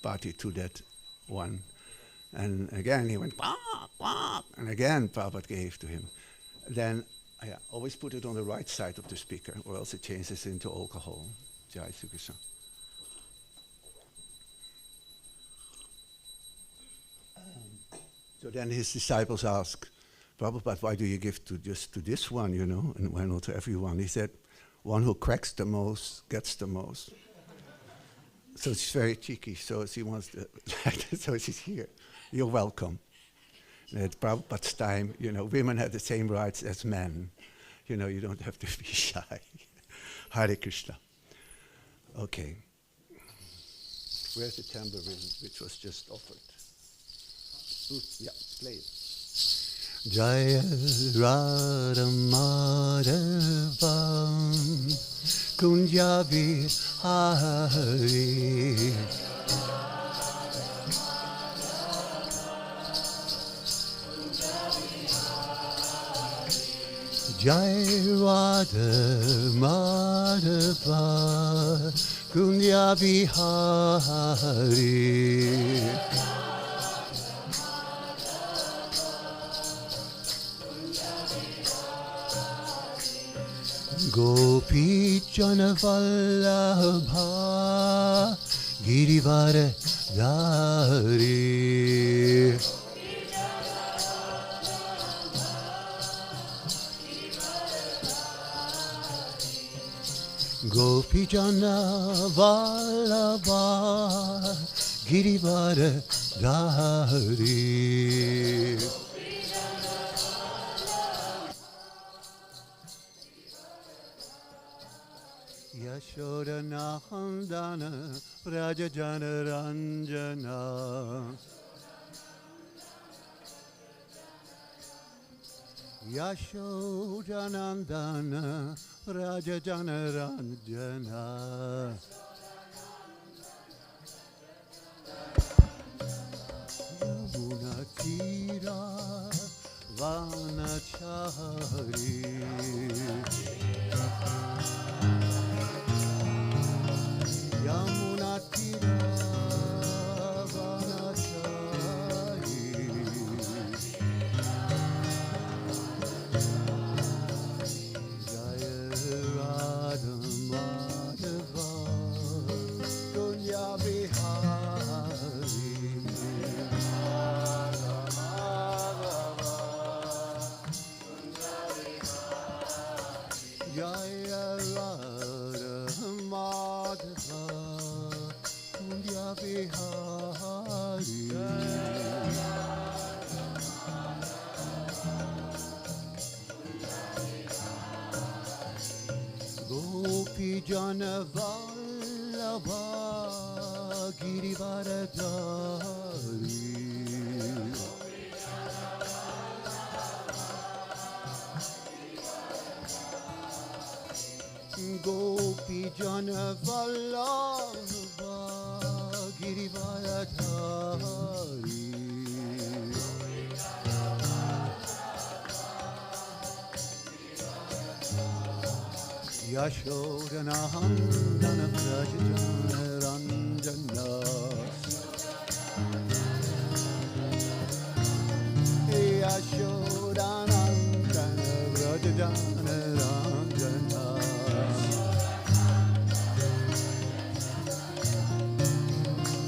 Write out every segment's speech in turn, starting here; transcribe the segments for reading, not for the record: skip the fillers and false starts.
party to that one. And again, he went, quack, quack. And again, Prabhupada gave to him. Then, always put it on the right side of the speaker, or else it changes into alcohol. Jai Sri Krishna. So then his disciples asked, Prabhupada, why do you give just to this one, and why not to everyone? He said, one who cracks the most gets the most. So she's very cheeky, so she wants to, so she's here. You're welcome. And at Prabhupada's time, women had the same rights as men. You don't have to be shy. Hare Krishna. Okay. Where's the tambourine, which was just offered? Ooh, yeah, play it. Jaya Radha Madhava Kunja Vihari Jai Radha Madhava Kunja Vihari Gopi Jana Vallabha Girivara Dhari Gopi Jana Vallabha Girivara Dhari Yashoda Nahandana Prajajana Ranjana Yashoda Nandana Prajajana Ranjana Yamuna Tira Vanachari Yamuna Tira Vanachari Jaya Radha Madhava Kunya Vihari Jaya Radha Madhava Kunya Vihari Gopi Jana Vallabha Girivara Dhari Gopi Jana Vallabha Girivara Dhari Yashoda Nahandana Prajajana Ranjana Yashoda Nandana Prajajana Ranjana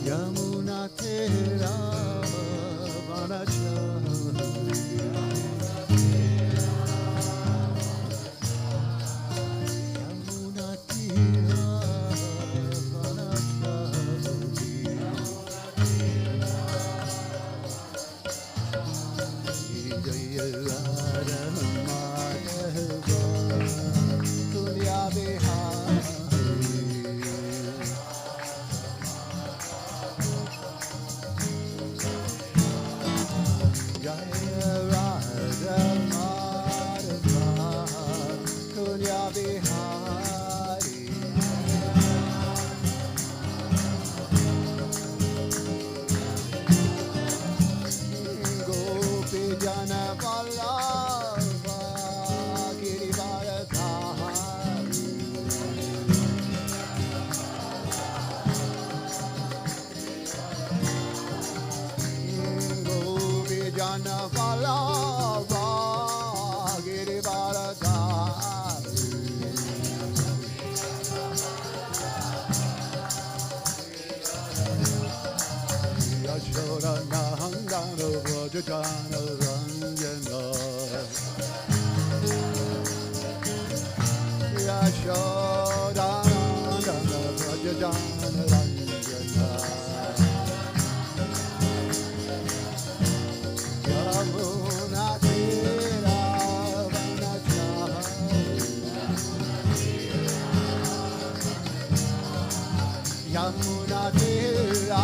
Yamuna Tera Vanachari Yamuna Tera Vanachari Jaya Radha Madhava Kunya Vihari Jaya Radha Yashorana Vallabha Girivaradhari Yashorana Handana Vrajajana Ranjana Yashorana Handana Vrajajana Ranjana Yamuna Tira Vanachari Yamuna Tira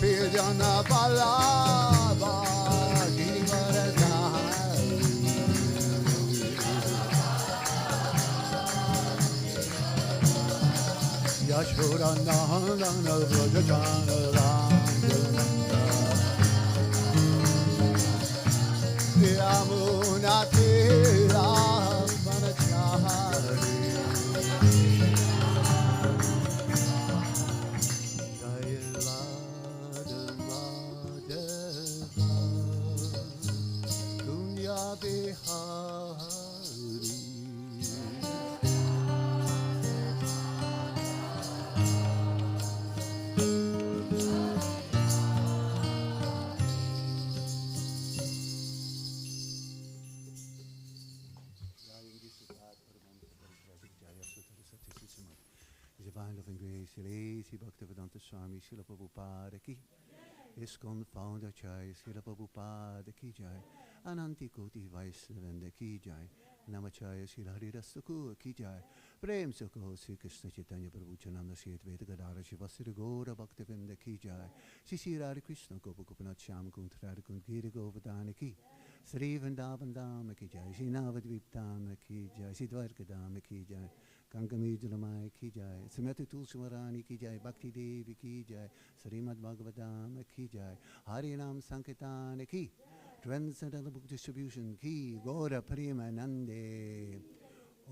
Pidana Palava Girivaradhari Yashorana Handana Vrajajana Ranjana Yamuna Tira Vanachari Divine loving grace, Lazy Bhaktivedanta Swami, Srila Prabhupada ki, ISKCON founder Jai, Srila Prabhupada ki Jai, Ananti Koti Vaisnavanda ki Jai, Namachaya Srila Haridasa Thakur ki Jai, Prem Sako Sri Krishna Chaitanya Prabhu Chananda Sri Advaita Gadara Shivasri Gaura Bhaktivedanta ki Jai, Sri Radha Krishna Gopa Gopinath Shyam Kund Radha Kund Giri Govardhana ki, Sri Vrindavan Dhama ki Jai, Sri Navadvip Dhama ki Jai, Sri Dwarka Dhama ki Jai, Ganga Jalamai ki Jai, Srimati Tulsi Marani ki Jai, Bhakti Devi ki Jai, Srimad Bhagavatam ki Jai, Harinam Sankirtan ki, Transcendental Book Distribution ki, Gaura Premanande.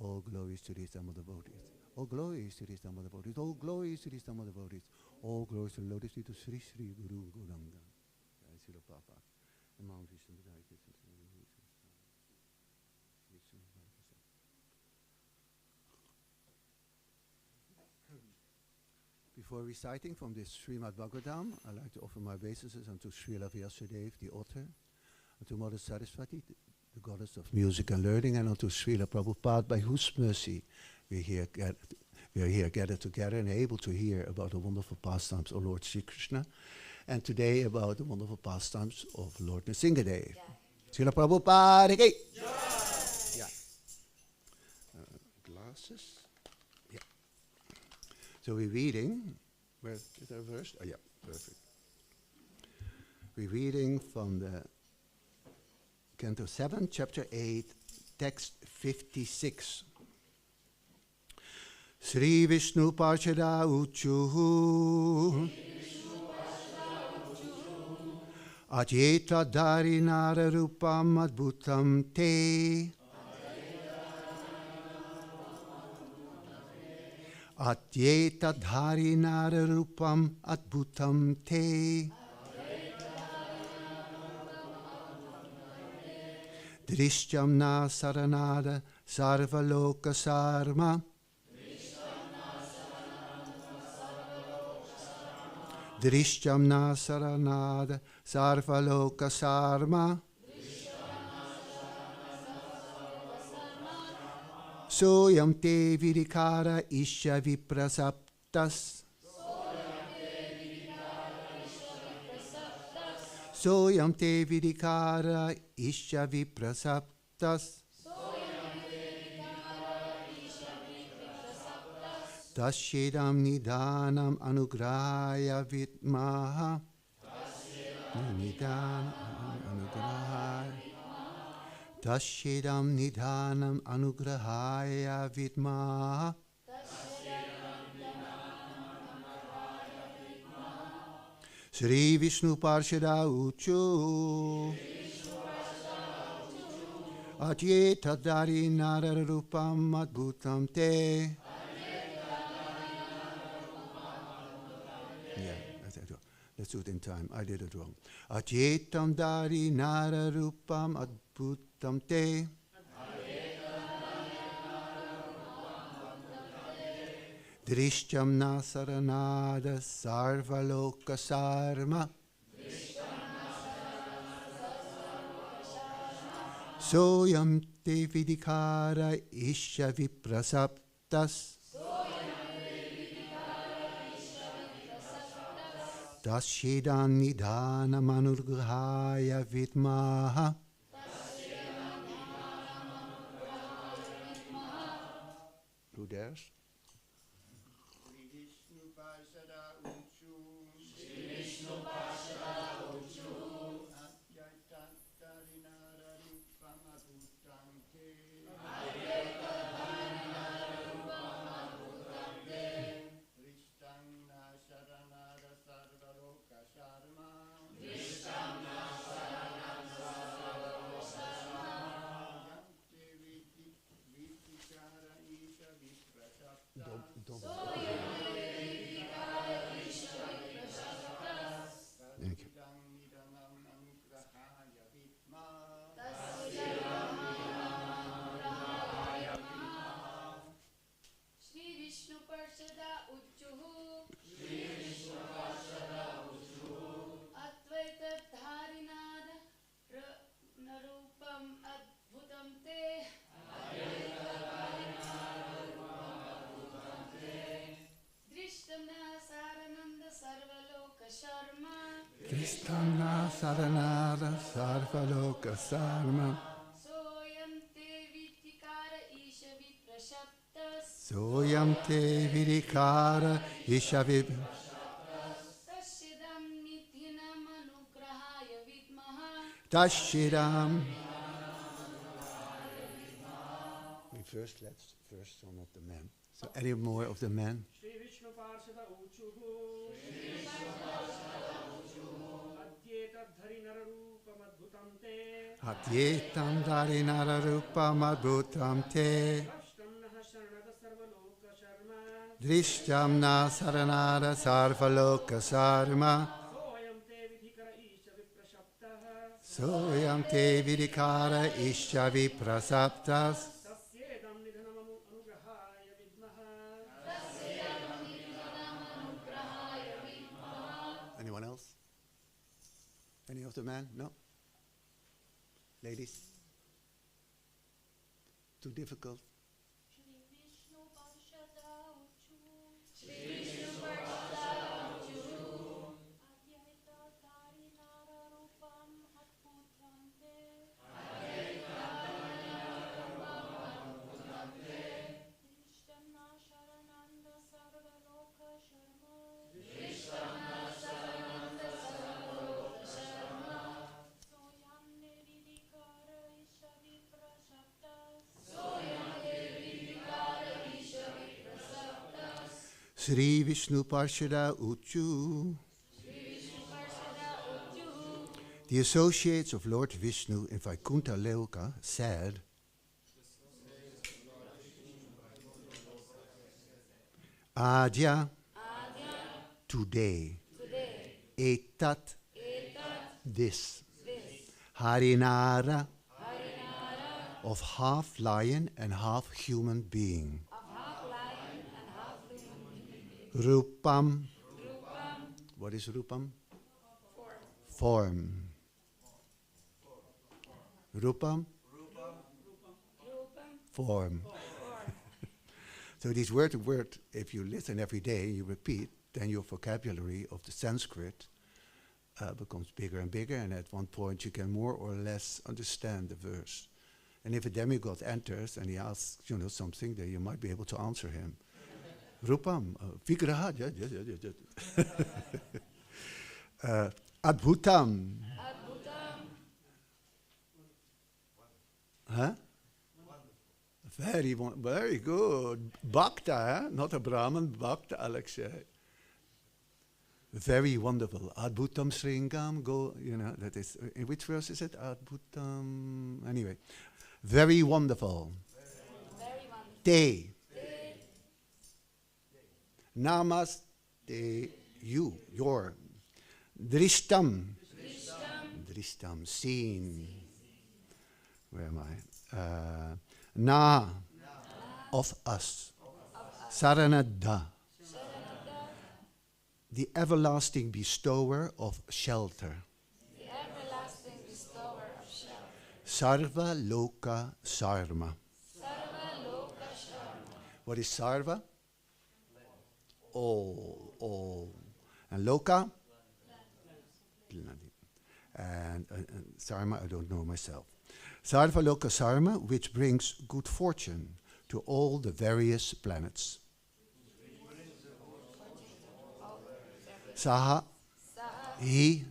All glories to the Dhamma devotees. All glories to the Dhamma devotees. All glories to the Dhamma devotees. All glories to the lotus feet of Sri Sri Guru Gauranga. Jai Srila Prabhupada. Imam Vishnu Vidai Krishna. Before reciting from this Srimad Bhagavatam, I'd like to offer my obeisances unto Srila Vyasadeva, the author, unto Mother Saraswati, the goddess of music and learning, and unto Srila Prabhupada, by whose mercy we are here gathered together and able to hear about the wonderful pastimes of Lord Sri Krishna, and today about the wonderful pastimes of Lord Nrsingadev. Srila Prabhupada ki! Yeah. Glasses. Yeah. So we're reading. Where is there a verse? Oh yeah, perfect. We're reading from the Canto 7, Chapter 8, Text 56. Sri Vishnu Parshada Uchuhu Ajeta Dharinara Rupam Adbhutam Te Atyeta Dharinara Rupam Adbhutam Te Drishyam na saranada sarvaloka sarma Drishyam na saranada sarvaloka sarma Soyam te virikara isha viprasaptas Soyam te vidikara isha viprasaptas Tashyedam nidhanam anugrahaya vitmaha Nidhanam anugrahaya Tashyedam nidhanam anugrahaya vitmaha Sri Vishnu Parshada Uchu Adyeta Dari Nara Rupam Adbhutam Te. Yeah, that's it. Let's do it in time. I did it wrong. Adyetam Dari Nara Rupam Adbhutam Te. Drishtyam Nasaranada Sarvaloka Sarma Soyam Te Vidikara Isha Viprasaptas Tashidan Nidana Manurghaya Vidmaha. Who dares? Kristana Saranada Sarvaloka Sarma Soyam Te Vidikara Isha Tashidam. Let's first some of the men. So any more of the men? Adyetam Dari Nara Rupam Adbhutam Te. Drishtyam Na Saranara Sarvaloka Sarma Soyam Te Vidikara Isha Viprasaptas. Anyone else? Any of the men? No? Ladies? Too difficult? Sri Vishnu Parshada Uchu. The associates of Lord Vishnu in Vaikuntha Loka said, Adya, today, Etat, this, Harinara, of half lion and half human being. Rupam. What is Rupam? Form. Rupam? Form. So these word to word, if you listen every day and you repeat, then your vocabulary of the Sanskrit becomes bigger and bigger, and at one point you can more or less understand the verse. And if a demigod enters and he asks, something, then you might be able to answer him. Rupam, Vigraha, Adbhutam. Huh? Very good. Bhakta, not a Brahmin, Bhakta, Alexei. Very wonderful. Adbhutam Sringam. Go, that is, in which verse is it? Adbhutam. Anyway. Very wonderful. Very wonderful. Te. Namaste. You. Your. Drishtam. Drishtam. Seen. Where am I? Na. Of us. Saranada. The everlasting bestower of shelter. The everlasting bestower of shelter. Sarva Loka Sarma. Sarva Loka Sharma. What is Sarva? All. And Loka? And Sarma, I don't know myself. Sarva Loka Sarma, which brings good fortune to all the various planets. Saha, he,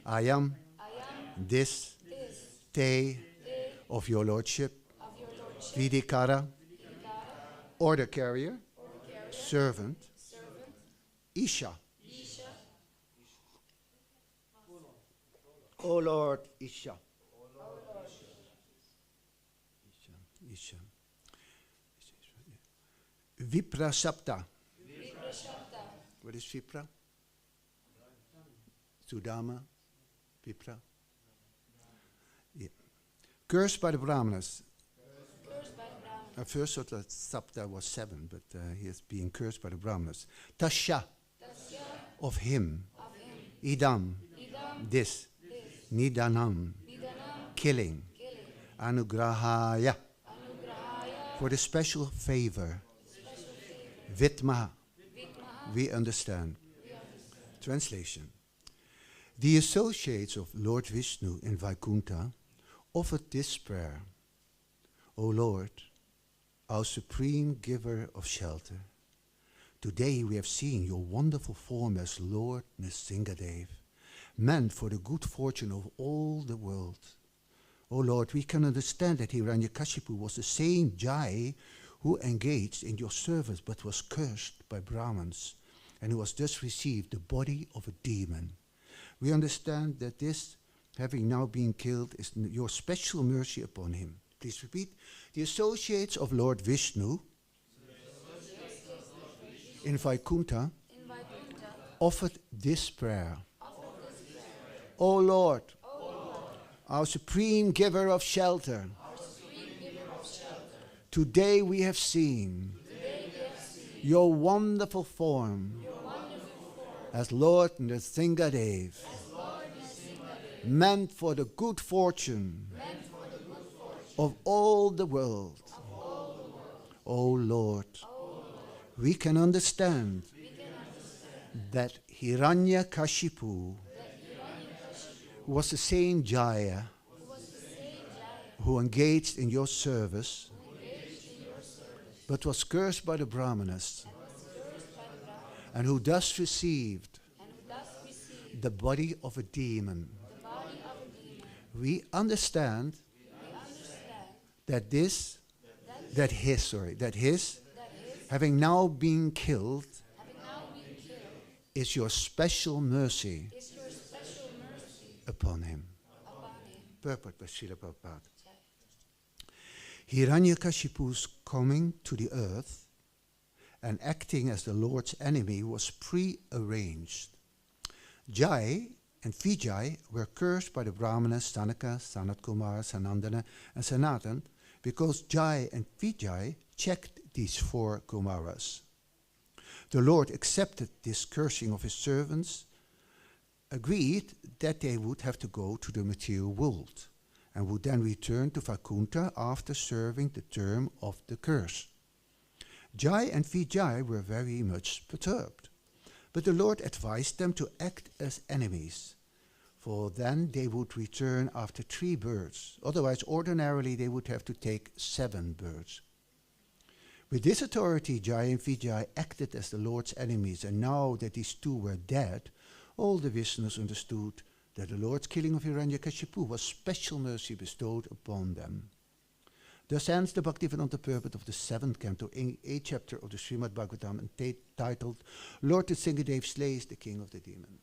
ayam, this, te, of your lordship, vidikara, order carrier, servant, Isha. O Lord, Isha. Isha. Vipra Sapta. What is Vipra? Sudama, Vipra. Yeah. Cursed by the Brahmanas. At first thought that Sapta was 7, but he is being cursed by the Brahmanas. Tasya, of him. Idam, this. Nidanam, killing. Anugrahaya, for the special favor. Vitmaha, we understand. Translation. The associates of Lord Vishnu in Vaikuntha offered this prayer. O Lord, our supreme giver of shelter, today we have seen your wonderful form as Lord Nrsingadev, meant for the good fortune of all the world. O Lord, we can understand that Hiranyakashipu was the same Jai who engaged in your service but was cursed by Brahmins, and who has thus received the body of a demon. We understand that this, having now been killed, is your special mercy upon him. Please repeat. The associates of Lord Vishnu in Vaikuntha offered this prayer. O Lord, our supreme giver of shelter, today we have seen your wonderful form as Lord Nrsingadev, meant for the good fortune of all the world. O Lord, we can understand that Hiranyakashipu was the same Jaya who engaged in your service but was cursed by the Brahmanas, and who thus received the body of a demon. We understand that his, having now been killed, is your special mercy upon him. Purport by Srila Prabhupada. Hiranyakashipu's coming to the earth and acting as the Lord's enemy was pre-arranged. Jai and Vijay were cursed by the Brahmanas Sanaka, Sanat Kumar, Sanandana, and Sanatan because Jai and Vijay checked these 4 Kumaras. The Lord accepted this cursing of his servants, agreed that they would have to go to the material world, and would then return to Vaikuntha after serving the term of the curse. Jai and Vijay were very much perturbed, but the Lord advised them to act as enemies, for then they would return after 3 births. Otherwise, ordinarily, they would have to take 7 births. With this authority, Jai and Vijay acted as the Lord's enemies, and now that these 2 were dead, all the Vishnus understood that the Lord's killing of Hiranyakashipu was special mercy bestowed upon them. Thus ends the Bhaktivedanta purport of the 7th canto, 8th chapter of the Srimad Bhagavatam, entitled Lord Nrsimhadev slays the king of the demon.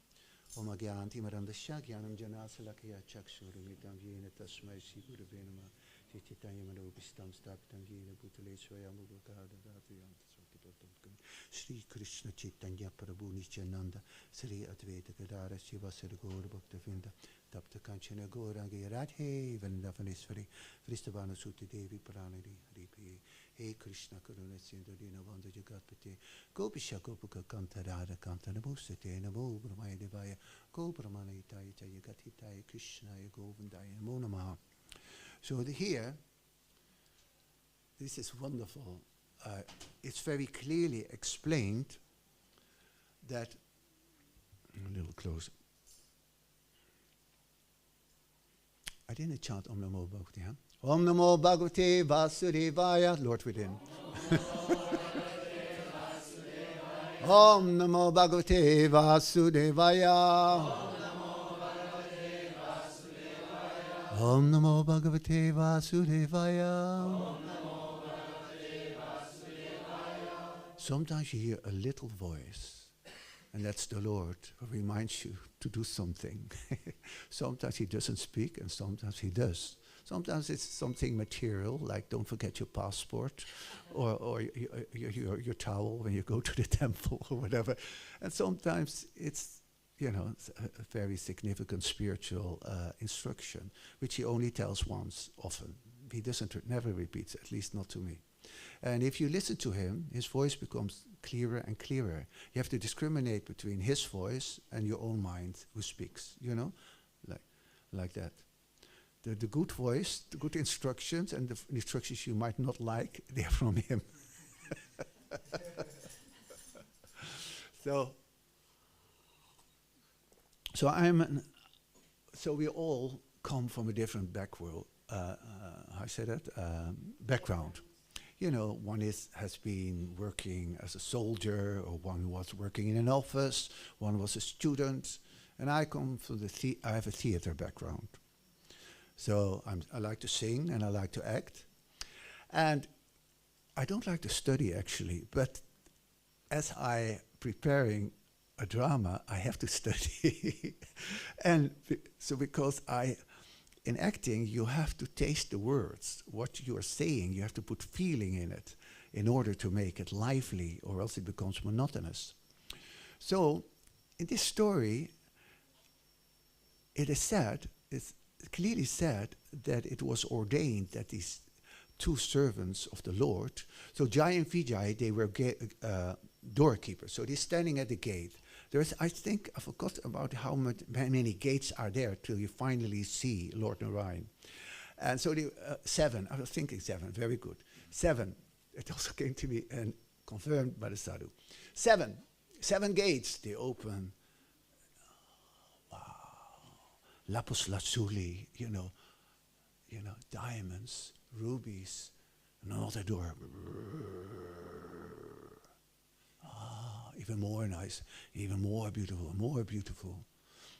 Om Agyanti Marandasya Gyanam Janasalakaya Chakshuramitam Yena Tasmai Shri Gurave Namah Chaitanya Manobhistam Stapitam Yena Bhutale Swayam Ubhakadadhatayam Tasvakitotam Shri Krishna Chaitanya Prabhu Nityananda Sri Advaita Gadara Shiva Sri Gaur Bhaktavinda Tapta Kanchana Gaurangi Radhe Vrindavaneshwari Vristavana Suti Devi Pranari Haripriye Hey Krishna Karuna Sindhu Dina Vanda Jagatpate Gopisha Gopaka Kanta Radha Kanta Nabosate Namo Brahmaya Devaya Go Brahmana Hitaya Jagat Hitaya Krishna Govindaya Namo Namaha. So here, this is wonderful. It's very clearly explained that, a little closer. I didn't chant Om Namo Bhagavate, huh? Om Namo Bhagavate Vasudevaya, Lord within. Om Namo Bhagavate Vasudevaya. Om Namo Bhagavate Vasudevaya. Sometimes you hear a little voice, and that's the Lord who reminds you to do something. Sometimes he doesn't speak, and sometimes he does. Sometimes it's something material, like don't forget your passport, or your towel when you go to the temple, or whatever. And sometimes it's, it's a very significant spiritual instruction, which he only tells once, often. He never repeats, at least not to me. And if you listen to him, his voice becomes clearer and clearer. You have to discriminate between his voice and your own mind who speaks, like that. The good voice, the good instructions, and the instructions you might not like, they are from him. So we all come from a different background. Background. One has been working as a soldier, or one was working in an office, one was a student, and I come from I have a theater background. So I like to sing and I like to act. And I don't like to study actually, but as I preparing a drama, I have to study. And so because in acting, you have to taste the words, what you are saying, you have to put feeling in it in order to make it lively, or else it becomes monotonous. So in this story, it's clearly said that it was ordained that these two servants of the Lord, so Jai and Vijay, they were doorkeepers, so they're standing at the gate. I forgot about how many gates are there till you finally see Lord Narayan. And so 7, I was thinking 7, very good. 7, it also came to me and confirmed by the sadhu. 7 gates, they open. Wow, lapis lazuli, diamonds, rubies, another door. Even more nice, even more beautiful.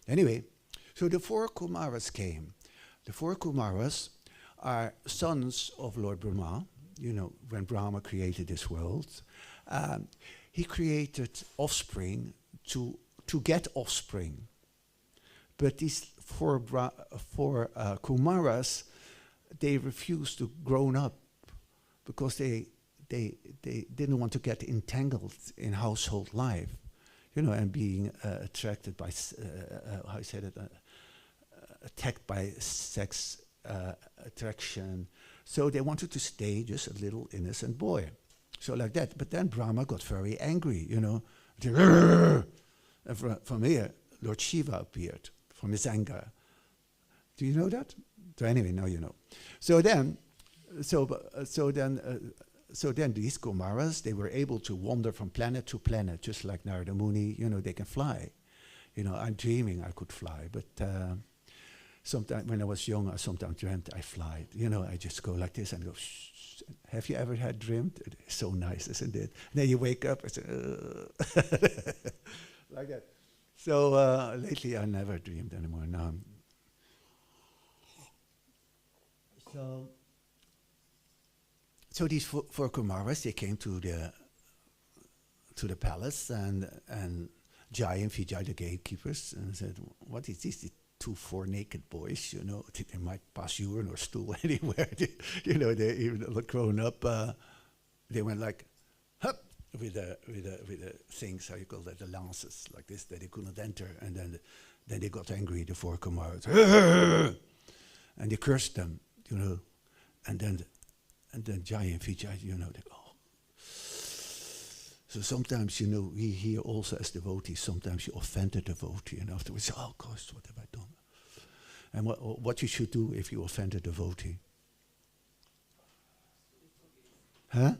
Anyway, so the 4 Kumaras came. The 4 Kumaras are sons of Lord Brahma. When Brahma created this world, he created offspring to get offspring. But these 4 Kumaras, they refused to grow up because they didn't want to get entangled in household life, and being attracted by, attacked by sex attraction. So they wanted to stay just a little innocent boy. So like that. But then Brahma got very angry, And from here, Lord Shiva appeared from his anger. Do you know that? So anyway, now you know. So then these Kumaras, they were able to wander from planet to planet, just like Narada Muni, they can fly. I'm dreaming I could fly, but sometimes when I was young, I sometimes dreamt I fly. I just go like this and go, shh. Have you ever had dreamed? It's so nice, isn't it? And then you wake up and say, like that. So lately I never dreamed anymore now. So So these four Kumaras, they came to the palace, and Jai and Vijay, the gatekeepers, and said, "What is this? The four naked boys, they might pass urine or stool anywhere. They even not grown up. They went like, hup, with the things, how you call that, the lances, like this, that they couldn't enter. And then they got angry, the four Kumaras, and they cursed them, and then Jai and Vijay, they go. So sometimes, we hear also as devotees, sometimes you offend a devotee, and afterwards, oh gosh, what have I done? And what you should do if you offend a devotee? Huh?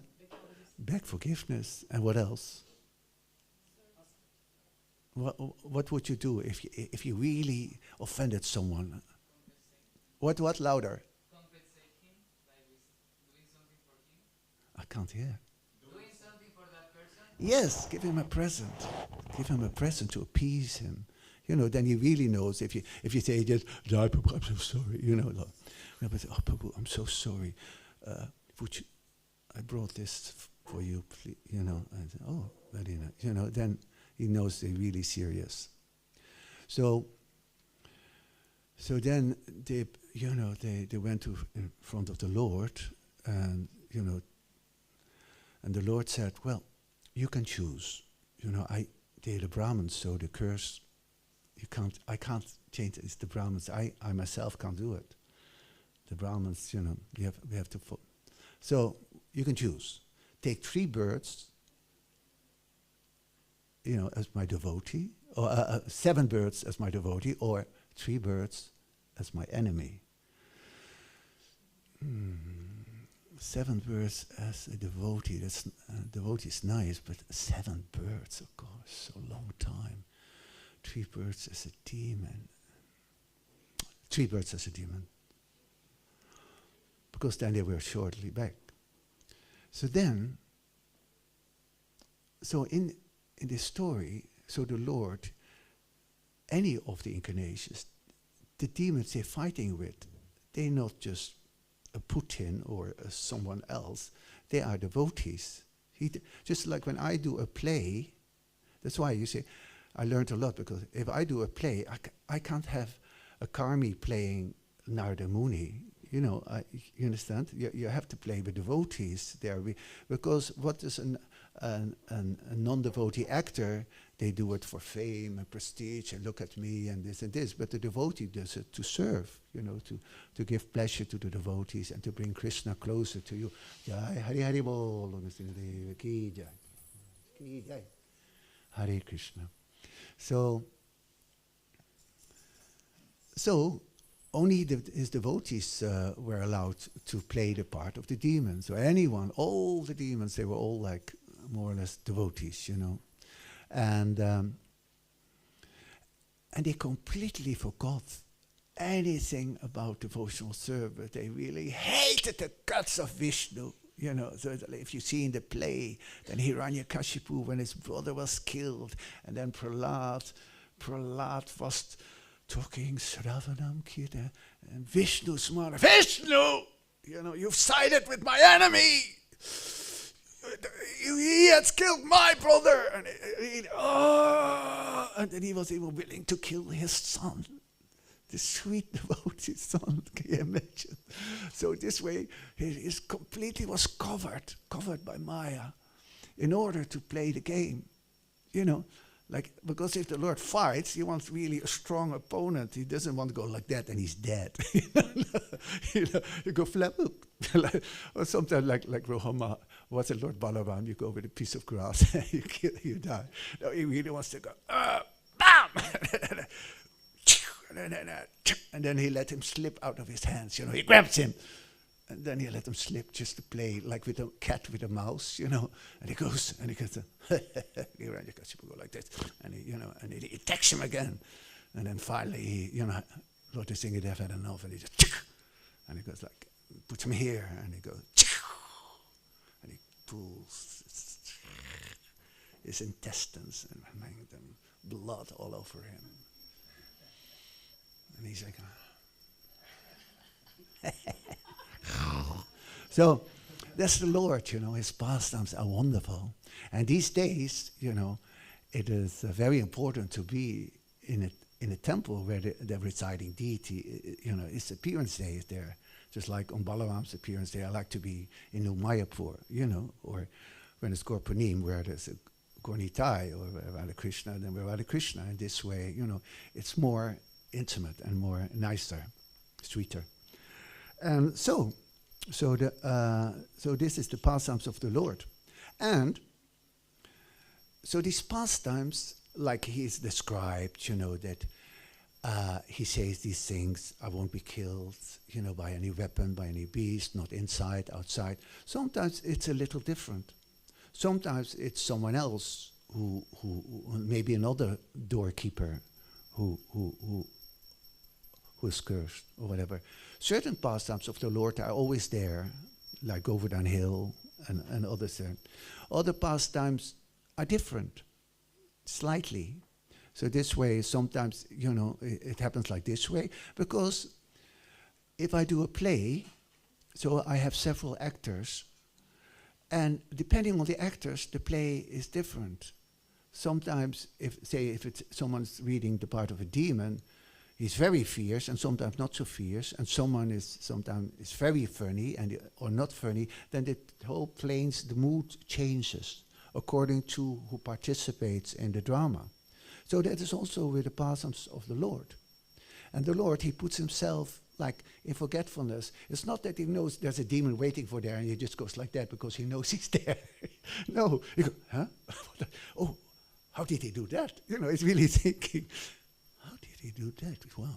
Beg forgiveness. And what else? What would you do if you really offended someone? What louder? Compensate him, like doing something for him. I can't hear. Doing something for that person? Yes, give him a present. Give him a present to appease him. Then he really knows if you say just, Prabhu, I'm so sorry, but oh Prabhu, I'm so sorry. I brought this for you, please, and oh, very nice. Then he knows they're really serious. So then they went in front of the Lord, and and the Lord said, well, you can choose. They're the Brahmins, so the curse, I can't change it. It's the Brahmins. I myself can't do it. The Brahmins, we have to. So you can choose. Take 3 birds, as my devotee, or 7 birds as my devotee, or 3 birds as my enemy. 7 birds as a devotee. Devotee is nice, but 7 birds, of course, so long time. 3 birds as a demon. 3 birds as a demon. Because then they were shortly back. So in this story, so the Lord, any of the incarnations, the demons they're fighting with, they're not just a Putin or someone else. They are devotees. Just like when I do a play, that's why you say, I learned a lot, because if I do a play, I can't have a karmi playing Narada Muni. You understand? You have to play with devotees there, because what is a non-devotee actor? They do it for fame and prestige, and look at me and this and this. But the devotee does it to serve, to give pleasure to the devotees and to bring Krishna closer to you. Jai Hari Hari Bol, Ki Jai, Ki Jai, Hare Krishna. So only his devotees were allowed to play the part of the demon. So all the demons, they were all like more or less devotees, And they completely forgot anything about devotional service. They really hated the guts of Vishnu. So if you see in the play, then Hiranyakashipu, when his brother was killed, and then Prahlad was talking Sravanam Kirta, and Vishnu's mother, Vishnu, you've sided with my enemy. He has killed my brother, and then he was even willing to kill his son, the sweet devotee son. Can you imagine? So this way, he completely was covered by Maya, in order to play the game, because if the Lord fights, he wants really a strong opponent. He doesn't want to go like that and he's dead. You go flap up. Or sometimes like Rohama, what's it, Lord Balaram, you go with a piece of grass and you die. No, he really wants to go, bam! And then he let him slip out of his hands. He grabs him. And then he let him slip just to play, like with a cat with a mouse, And he goes, and he goes, go like this, and and he attacks him again. And then finally, Lord Nrsimhadev had enough, and he and he goes like, puts him here, and he goes, and he pulls his intestines and makes them blood all over him. And he's like, so that's the Lord, you know. His pastimes are wonderful. And these days, you know, it is very important to be in a temple where the residing deity, you know, his appearance day is there. Just like on Balaram's appearance day, I like to be in New Mayapur, you know, or when it's Gorpanim, where there's a Gornitai, or Radha Krishna, then we're Radha Krishna. In this way, you know, it's more intimate and more nicer, sweeter. And so this is the pastimes of the Lord. And so these pastimes, like he's described, you know, that he says these things, I won't be killed, you know, by any weapon, by any beast, not inside, outside. Sometimes it's a little different. Sometimes it's someone else who maybe another doorkeeper who is cursed or whatever. Certain pastimes of the Lord are always there, like Govardhan Hill and others there. Other pastimes are different, slightly. So this way, sometimes, you know, it happens like this way, because if I do a play, so I have several actors, and depending on the actors, the play is different. Sometimes, if it's someone's reading the part of a demon, he's very fierce, and sometimes not so fierce, and someone is sometimes very funny or not funny, then the whole plays, the mood changes according to who participates in the drama. So that is also with the pastimes of the Lord. And the Lord, he puts himself like in forgetfulness. It's not that he knows there's a demon waiting for there and he just goes like that because he knows he's there. No, he goes, huh? Oh, how did he do that? You know, he's really thinking, how did he do that? Wow.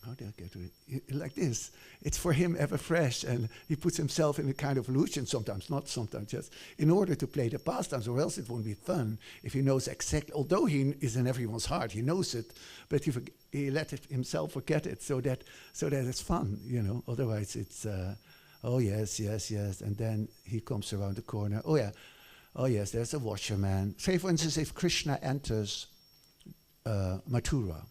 How did I get to it? Like this. It's for him ever fresh, and he puts himself in a kind of illusion, sometimes not, sometimes just, in order to play the pastimes, or else it won't be fun if he knows exactly, although he is in everyone's heart, he knows it, but he let himself forget it, so that it's fun, you know. Otherwise it's, oh yes, yes, yes, and then he comes around the corner, oh yeah, oh yes, there's a washerman. Say for instance, if Krishna enters Mathura,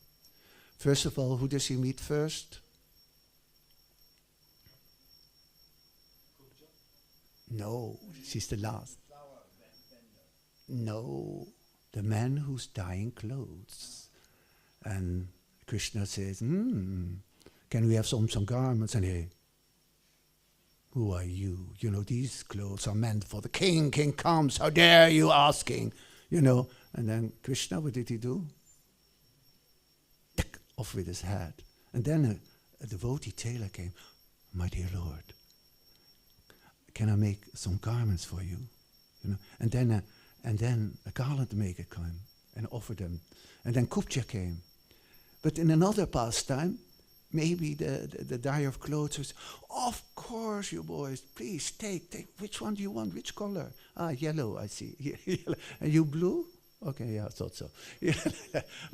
first of all, who does he meet first? No, she's the last. No, the man who's dyeing clothes. And Krishna says, can we have some garments? And he, who are you? You know, these clothes are meant for the king. King comes, how dare you asking? You know, and then Krishna, what did he do? Off with his head. And then a devotee tailor came, my dear Lord, can I make some garments for you? You know, and then a garland maker came and offered them. And then Kupcha came. But in another pastime, maybe the dyer of clothes was, of course, you boys, please take. Which one do you want? Which color? Ah, yellow, I see. Yellow. And you blue? Okay, yeah, I thought so. Yeah,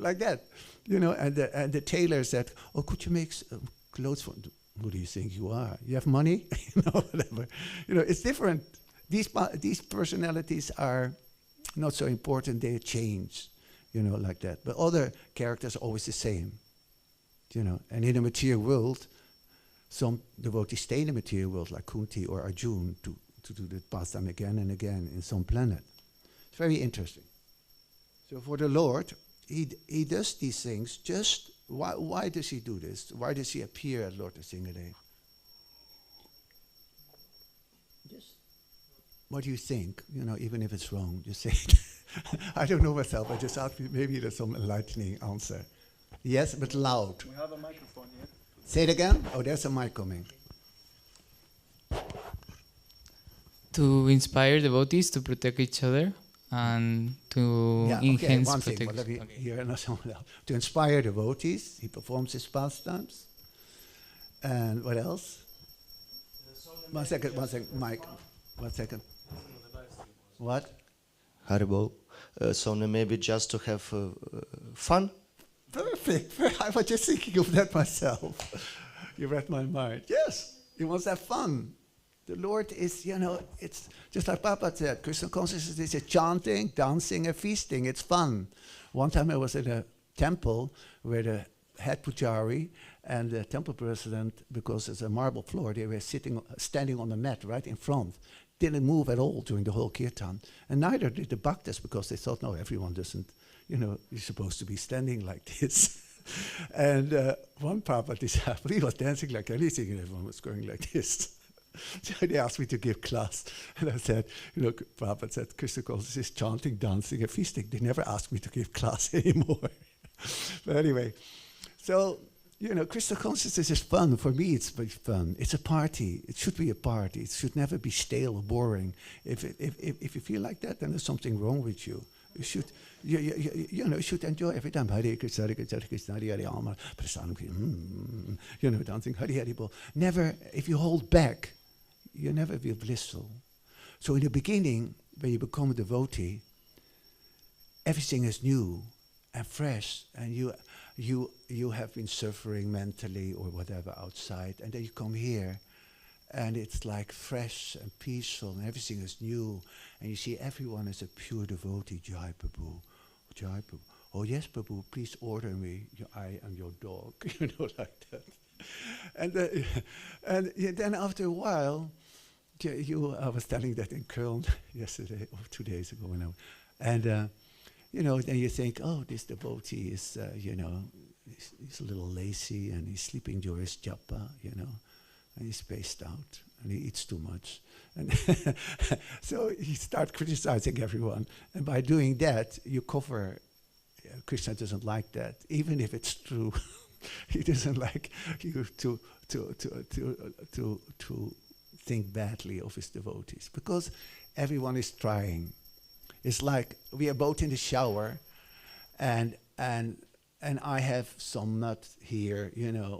like that, you know. And the tailor said, "Oh, could you make clothes for? Who do you think you are? You have money, you know, whatever. You know, it's different. These personalities are not so important. They change, you know, like that. But other characters are always the same, you know. And in the material world, some devotees stay in the material world, like Kunti or Arjun, to do the pastime again and again in some planet. It's very interesting. So for the Lord, he does these things just, why does he do this? Why does he appear at Lord Singade? Just, what do you think? You know, even if it's wrong, just say it. I don't know myself, I just ask, maybe there's some enlightening answer. Yes, but loud. We have a microphone here. Say it again? Oh, there's a mic coming. To inspire devotees to protect each other and to enhance one protection. thing, let me hear someone else. To inspire devotees, he performs his pastimes. And what else? One second, Mike. 1 second. What? Haribo. So maybe just to have fun. Perfect. I was just thinking of that myself. You read my mind. Yes, he wants to have fun. The Lord is, you know, it's just like Papa said, Krishna consciousness is a chanting, dancing, and feasting. It's fun. One time I was at a temple where the head pujari and the temple president, because it's a marble floor, they were standing on the mat right in front. Didn't move at all during the whole kirtan. And neither did the bhaktas, because they thought, no, everyone doesn't, you're supposed to be standing like this. And one Prabhupada disciple, he was dancing like anything, and everyone was going like this. So they asked me to give class. And I said, Prabhupada said, Krishna consciousness is chanting, dancing, and feasting. They never asked me to give class anymore. But anyway, so, Krishna consciousness is fun. For me, it's very fun. It's a party. It should be a party. It should never be stale or boring. If you feel like that, then there's something wrong with you. You should, you should enjoy every time. Hare Krishna, Hare Krishna, Hare Krishna, Hare Hare, Rama, dancing, Hare Hare Bol. Never, if you hold back, you never be blissful. So in the beginning, when you become a devotee, everything is new and fresh, and you have been suffering mentally or whatever outside, and then you come here, and it's like fresh and peaceful, and everything is new, and you see everyone is a pure devotee. Jai Prabhu, Jai Prabhu. Oh yes, Prabhu, please order me. I am your dog, like that. And then after a while, I was telling that in Köln yesterday or 2 days ago, and then you think, oh, this devotee is, he's a little lazy, and he's sleeping during his japa, and he's spaced out, and he eats too much. And so you start criticizing everyone. And by doing that, you cover, Krishna doesn't like that, even if it's true. He doesn't like you to think badly of his devotees, because everyone is trying. It's like we are both in the shower, and I have some mud here,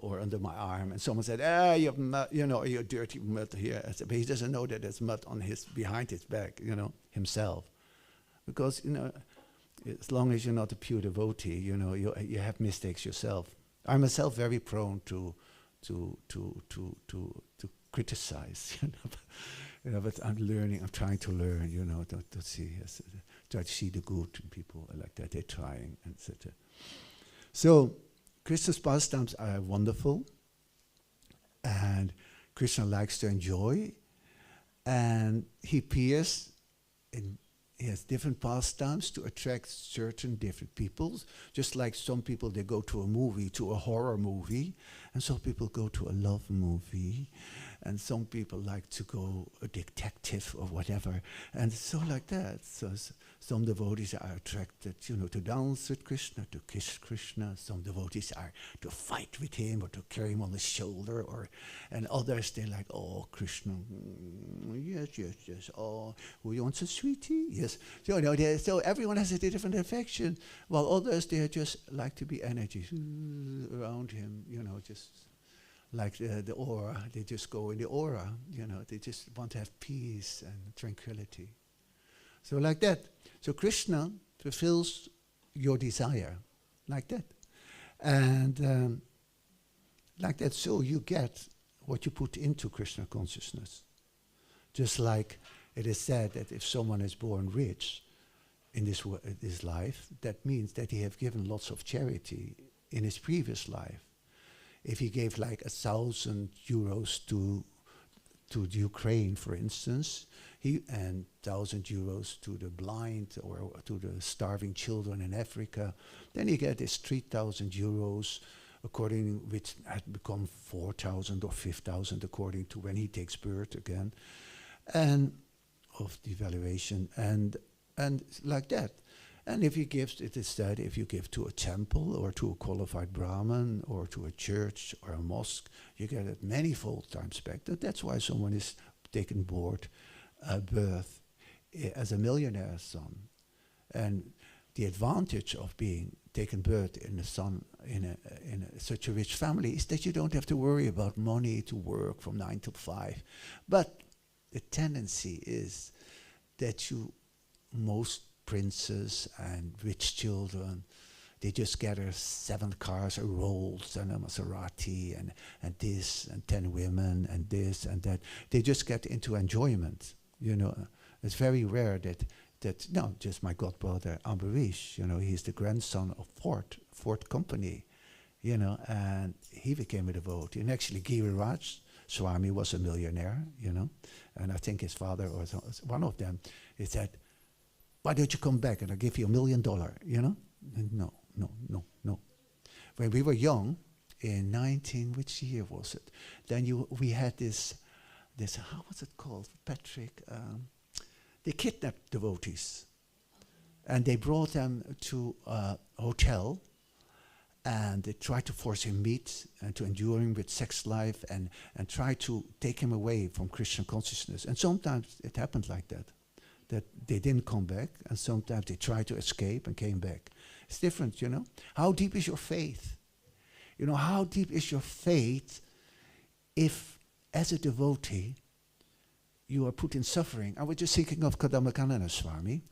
or under my arm, and someone said, you have mud, you're dirty mud here. I said, but he doesn't know that there's mud on behind his back, himself. Because, as long as you're not a pure devotee, you have mistakes yourself. I'm myself very prone to criticize, but I'm trying to learn, to see, try to see the good in people like that. They're trying, etc. So, Krishna's pastimes are wonderful, and Krishna likes to enjoy, and he appears he has different pastimes to attract certain different peoples. Just like some people, they go to a horror movie, and some people go to a love movie, and some people like to go a detective or whatever, and so like that. So some devotees are attracted, to dance with Krishna, to kiss Krishna. Some devotees are to fight with him or to carry him on the shoulder, and others they're like, oh Krishna, yes. Oh, who wants a sweetie? Yes. So everyone has a different affection, while others they just like to be energy around him, just like the aura. They just go in the aura, they just want to have peace and tranquility. So like that. So Krishna fulfills your desire, like that. And like that, so you get what you put into Krishna consciousness. Just like it is said that if someone is born rich in this life, that means that he have given lots of charity in his previous life. If he gave like 1,000 euros to Ukraine, for instance, and 1,000 euros to the blind or to the starving children in Africa, then he get his 3,000 euros, according which had become 4,000 or 5,000 according to when he takes birth again, and of devaluation and like that. And if he gives, it is said, if you give to a temple or to a qualified Brahmin or to a church or a mosque, you get it many-fold times back. That's why someone is taken birth as a millionaire's son. And the advantage of being taken birth in such a rich family is that you don't have to worry about money to work from 9 to 5. But the tendency is that most princes and rich children, they just gather 7 cars, a Rolls and a Maserati and this and 10 women and this and that. They just get into enjoyment. It's very rare that just my godbrother Ambarish, he's the grandson of Ford Company. you know, and he became a devotee. And actually, Giriraj Swami was a millionaire, you know, and I think his father or one of them, he said, "Why don't you come back and I'll give you $1 million, you know?" And no. When we were young, in which year was it? Then we had this, how was it called, Patrick? They kidnapped devotees, and they brought them to a hotel, and they tried to force him meat and to endure him with sex life and try to take him away from Krishna consciousness. And sometimes it happened like that they didn't come back, and sometimes they tried to escape and came back. It's different, you know. How deep is your faith? You know, how deep is your faith if, as a devotee, you are put in suffering? I was just thinking of Kadamakanana Swami.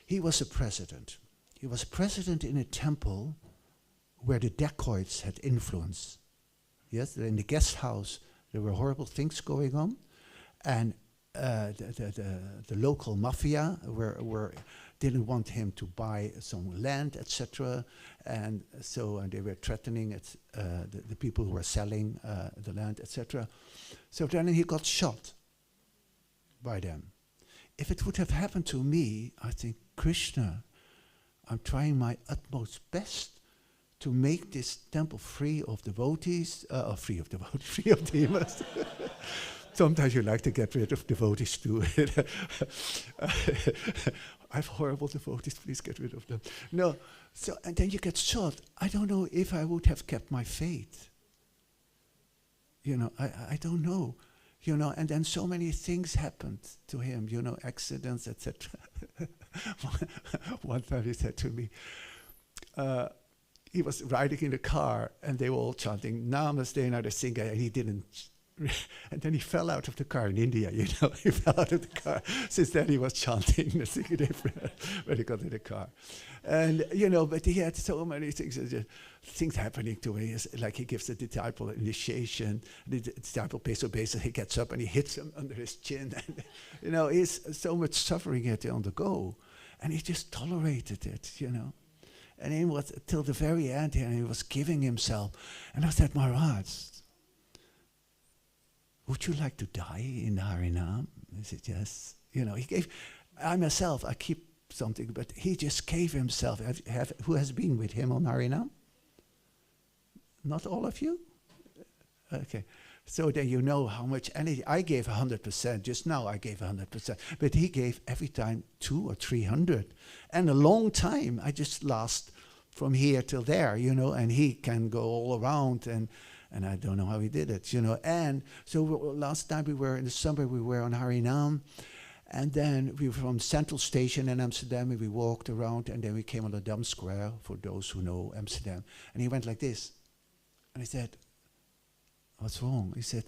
He was a president. He was a president in a temple where the dacoits had influence. Yes, in the guest house there were horrible things going on, and the local mafia didn't want him to buy some land, etc. And so they were threatening the people who were selling the land, etc. So then he got shot by them. If it would have happened to me, I think, Krishna, I'm trying my utmost best to make this temple free of devotees, free of demons. Sometimes you like to get rid of devotees too. I have horrible devotees, please get rid of them. No, so, and then you get shot. I don't know if I would have kept my faith. You know, I don't know. You know, and then so many things happened to him, you know, accidents, etc. One time he said to me, he was riding in a car and they were all chanting, Namaste, Narasimha, and he didn't. And then he fell out of the car in India, you know, he fell out of the car. Since then he was chanting Narasimha when he got in the car. And, you know, but he had so many things happening to him. Like he gives the disciple initiation, the disciple pays obeisance, he gets up and he hits him under his chin. And, you know, he's so much suffering at on the go. And he just tolerated it, you know. And he was, till the very end, and he was giving himself. And I said, Maharaj, would you like to die in Harinam? He said, yes. You know, he gave, I myself, I keep something, but he just gave himself. Who has been with him on Harinam? Not all of you? Okay. So then you know how much energy. I gave 100%. Just now I gave 100%. But he gave every time 200 or 300. And a long time. I just last from here till there, you know, and he can go all around and I don't know how he did it, you know. And so last time we were in the summer, we were on Harinam, and then we were from Central Station in Amsterdam, and we walked around, and then we came on the Dam Square, for those who know Amsterdam. And he went like this, and I said, what's wrong? He said,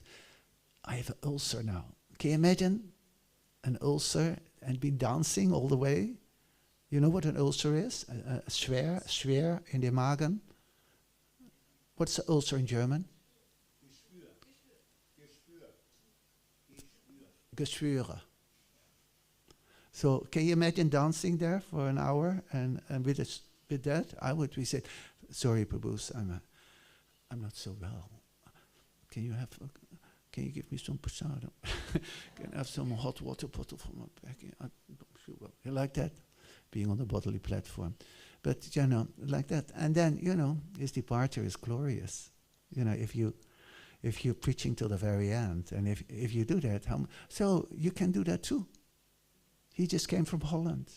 I have an ulcer now. Can you imagine an ulcer and be dancing all the way? You know what an ulcer is? A schwer in the magen. What's the ulcer in German? Geschwüre. So can you imagine dancing there for an hour and with that we said, sorry Prabhu, I'm not so well. Can you give me some prasadam? Can I have some hot water bottle for my back? I'm not so well. You like that? Being on the bodily platform. But you know, like that. And then, you know, his departure is glorious. You know, if you're preaching till the very end, and if you do that, so you can do that too. He just came from Holland,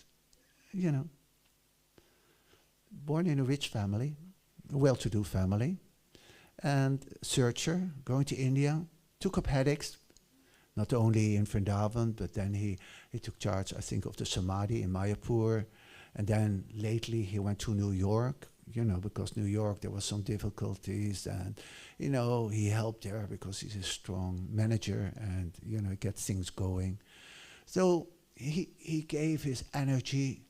you know. Born in a rich family, a well-to-do family, and searcher, going to India, took up headaches, not only in Vrindavan, but then he took charge, I think, of the Samadhi in Mayapur. And then lately he went to New York, you know, because New York there was some difficulties, and you know, he helped there because he's a strong manager and, you know, gets things going. So he gave his energy.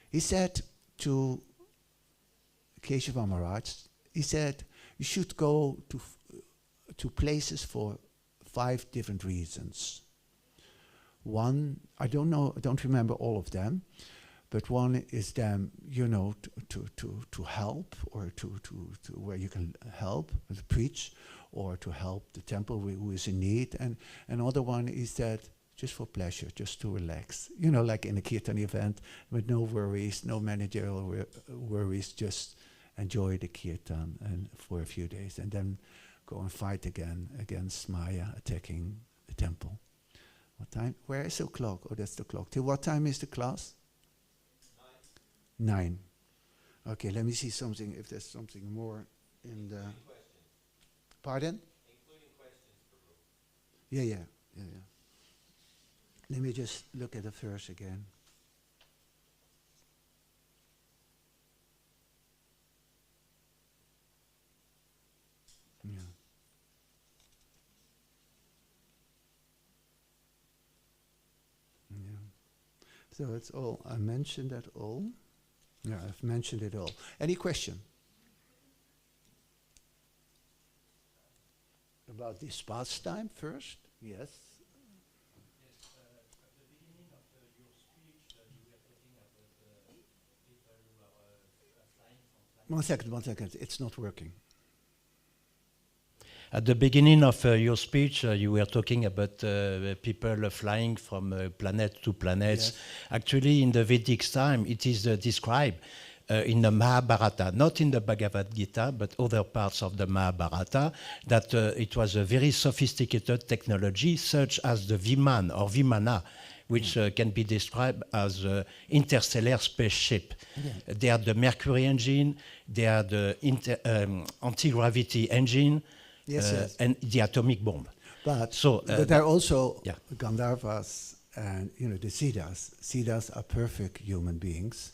He said to Keshava Maharaj, he said, you should go to places for 5 different reasons. One, I don't remember all of them, But one is then, you know, to help, or to where you can help, to preach, or to help the temple who is in need. And another one is that just for pleasure, just to relax. You know, like in a kirtan event, with no worries, no managerial worries, just enjoy the kirtan and for a few days, and then go and fight again against Maya attacking the temple. What time? Where is the clock? Oh, that's the clock. Till what time is the class? 9. Okay, let me see something, if there's something more in the... Pardon? Including questions, Prabhu. Yeah. Let me just look at the verse again. Yeah. So it's all, I mentioned that all. Yeah, I've mentioned it all. Any question? About this pastime first? Yes. Yes, at the beginning of your speech, you were talking about people who are flying from... One second. It's not working. At the beginning of your speech, you were talking about people flying from planet to planet. Yes. Actually, in the Vedic time, it is described in the Mahabharata, not in the Bhagavad Gita, but other parts of the Mahabharata, that it was a very sophisticated technology, such as the Viman or Vimana, which can be described as an interstellar spaceship. Yeah. They are the Mercury engine, they are the anti-gravity engine, Yes. and the atomic bomb. But there are also Gandharvas and, you know, the Siddhas. Siddhas are perfect human beings.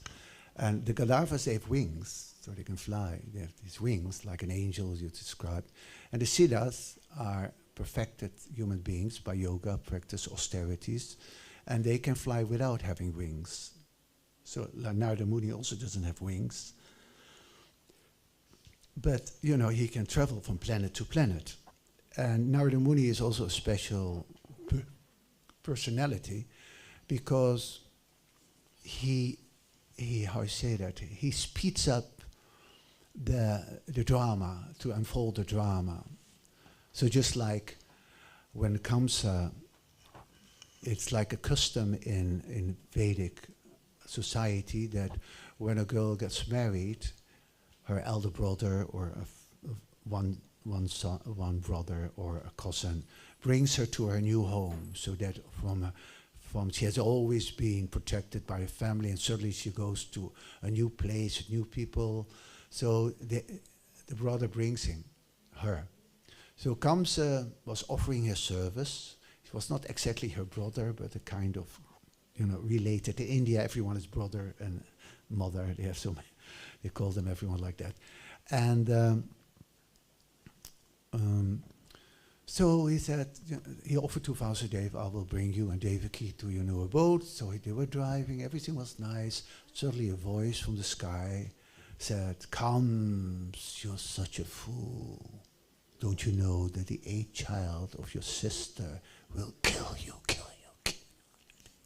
And the Gandharvas, they have wings, so they can fly. They have these wings, like an angel you described. And the Siddhas are perfected human beings by yoga, practice austerities, and they can fly without having wings. So Narada Muni also doesn't have wings. But, you know, he can travel from planet to planet. And Narada Muni is also a special personality, because he how I say that, he speeds up the drama, to unfold the drama. So just like when it comes, it's like a custom in Vedic society that when a girl gets married, her elder brother or one brother or a cousin brings her to her new home, so that from she has always been protected by her family, and suddenly she goes to a new place, new people. So the brother brings her. So Kamsa was offering his service. He was not exactly her brother, but a kind of, you know, related. In India, everyone is brother and mother. They have so many. They call them everyone like that. And so he said, he offered to Vasudeva, I will bring you and Devaki to your new abode. So they were driving, everything was nice. Suddenly a voice from the sky said, "Come, you're such a fool. Don't you know that the 8th child of your sister will kill you, kill you, kill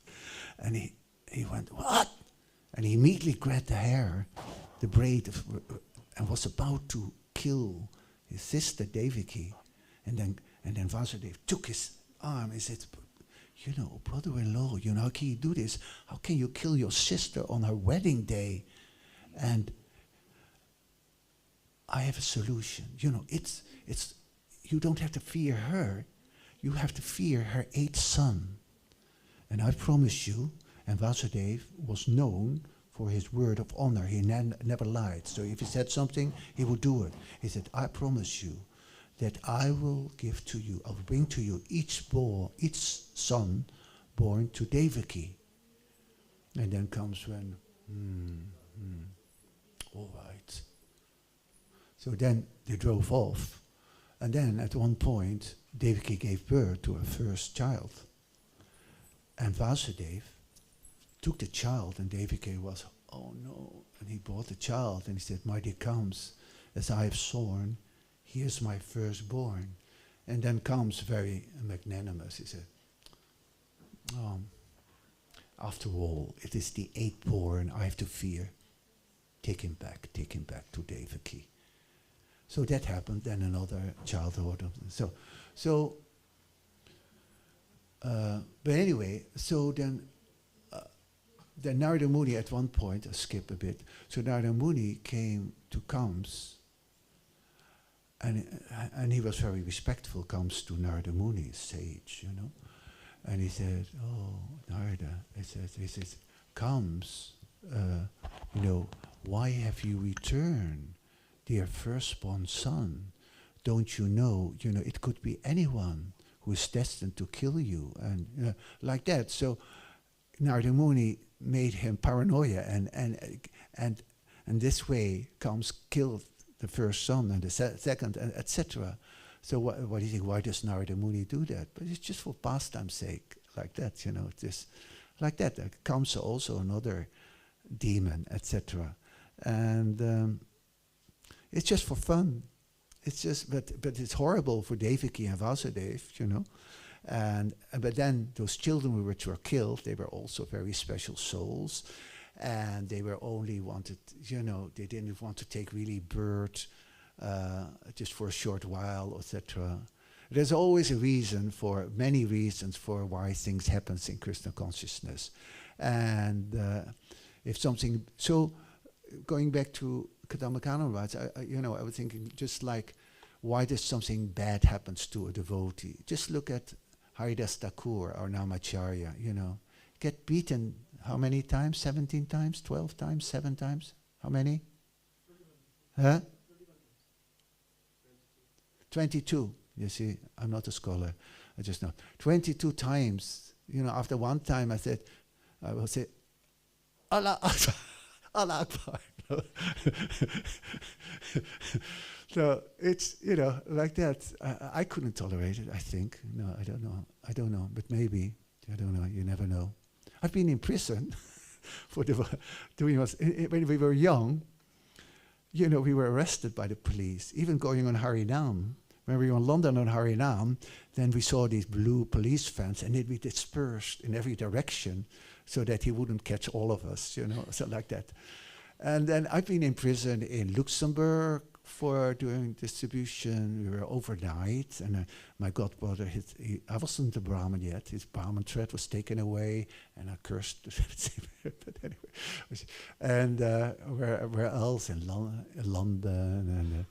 you?" And he went, "What?" And he immediately grabbed the hair, the braid, and was about to kill his sister Devaki. And then Vasudeva took his arm and said, "You know, brother-in-law, you know, how can you do this? How can you kill your sister on her wedding day?" And I have a solution. You know, it's you don't have to fear her. You have to fear her 8th son. And I promise you, and Vasudeva was known for his word of honor. He never lied. So if he said something, he would do it. He said, "I promise you that I will give to you, I will bring to you each son born to Devaki." And then comes when, all right. So then they drove off. And then at one point, Devaki gave birth to her first child. And Vasudeva took the child, and Devaki was, "Oh no." And he brought the child, and he said, "My dear comes, as I have sworn, here's my firstborn." And then comes very magnanimous. He said, After all, it is the eighth born I have to fear. Take him back to Devaki. So that happened, then another childhood. But anyway, so then Narada Muni at one point, I skip a bit, so Narada Muni came to Kams, and he was very respectful, Kams to Narada Muni, sage, you know. And he said, oh, Narada, he says, Kams, you know, why have you returned, dear firstborn son? Don't you know, it could be anyone who is destined to kill you, and like that. So Narada Muni made him paranoia, and this way Kams killed the first son and the second, etc. So what do you think? Why does Narada Muni do that? But it's just for pastime's sake, like that, It's just like that. Kams also another demon, etc. And it's just for fun. It's just, but it's horrible for Devaki and Vasudeva, but then those children which were killed, they were also very special souls, and they were only wanted, they didn't want to take really birth just for a short while, etc. There's always many reasons for why things happen in Krishna consciousness, and if something. So, going back to Kadambakana rights, I was thinking just like, why does something bad happens to a devotee? Just look at Haridas Thakur, our Namacharya, get beaten how many times? 17 times, 12 times, 7 times? How many? Huh? 22. You see, I'm not a scholar. I just know. 22 times. After one time I will say, Allah Akbar. Allah Akbar. So it's, like that. I couldn't tolerate it, I think. No, I don't know. But maybe, I don't know. You never know. I've been in prison for doing when we were young. We were arrested by the police, even going on Harinam. When we were in London on Harinam, then we saw these blue police vans, and we dispersed in every direction so that he wouldn't catch all of us, so like that. And then I've been in prison in Luxembourg for doing distribution. We were overnight, and my godbrother, I wasn't a Brahmin yet. His Brahmin thread was taken away, and I cursed. But anyway, and where else in London?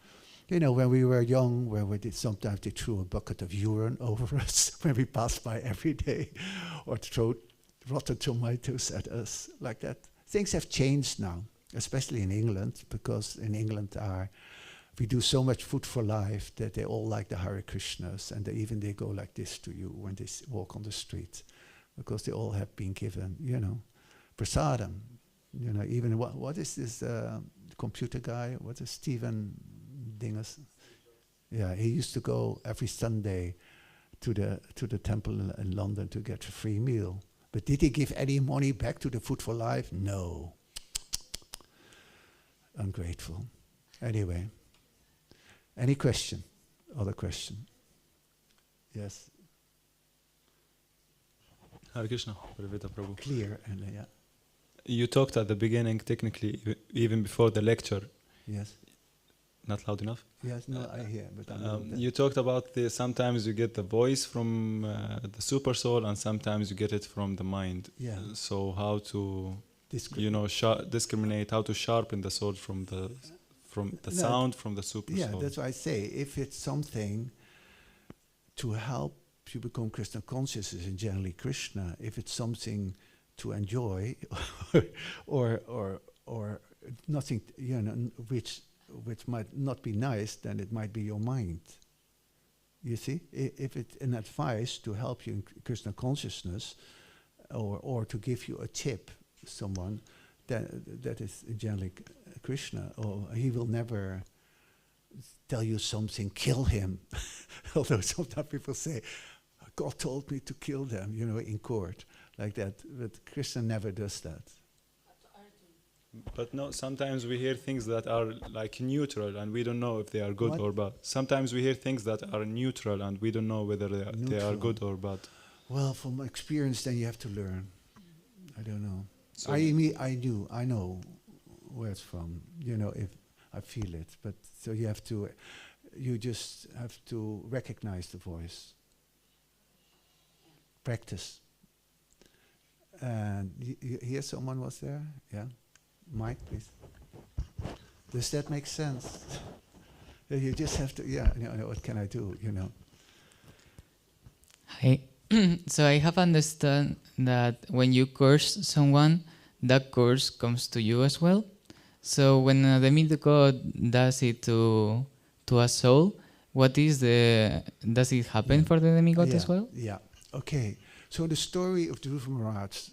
And when we were young, sometimes they threw a bucket of urine over us when we passed by every day, or throw rotten tomatoes at us, like that. Things have changed now, especially in England, because in England we do so much food for life that they all like the Hare Krishnas, and they go like this to you when they walk on the street, because they all have been given, prasadam. Even what is this computer guy? What is Stephen Dingus? Yeah, he used to go every Sunday to the temple in London to get a free meal. But did he give any money back to the Food for Life? No. Ungrateful. Anyway. Any question? Other question? Yes. Hare Krishna, Parividha, Prabhu. Clear, and yeah. You talked at the beginning, technically, even before the lecture. Yes. Not loud enough? Yes, no, I hear. But you talked about sometimes you get the voice from the super soul, and sometimes you get it from the mind. Yeah. So how to, discriminate, how to sharpen the soul from the sound from the super soul. Yeah, that's why I say, if it's something to help you become Krishna conscious, and generally Krishna, if it's something to enjoy, or nothing, which might not be nice, then it might be your mind. You see, if it's an advice to help you in Krishna consciousness, or to give you a tip, someone that is generally Krishna, or he will never tell you something, kill him. Although sometimes people say, God told me to kill them, in court, like that. But Krishna never does that. But no, sometimes we hear things that are like neutral, and we don't know if they are good or bad. Sometimes we hear things that are neutral, and we don't know whether they are good or bad. Well, from experience, then you have to learn. I don't know. So I know where it's from. You know, if I feel it, but so you just have to recognize the voice. Practice. And you hear someone was there? Yeah? Mike, please. Does that make sense? You just have to, what can I do, you know? So I have understood that when you curse someone, that curse comes to you as well. So when a demigod does it to a soul, does it happen for the demigod as well? Yeah, okay. So the story of Dhruva Maharaj,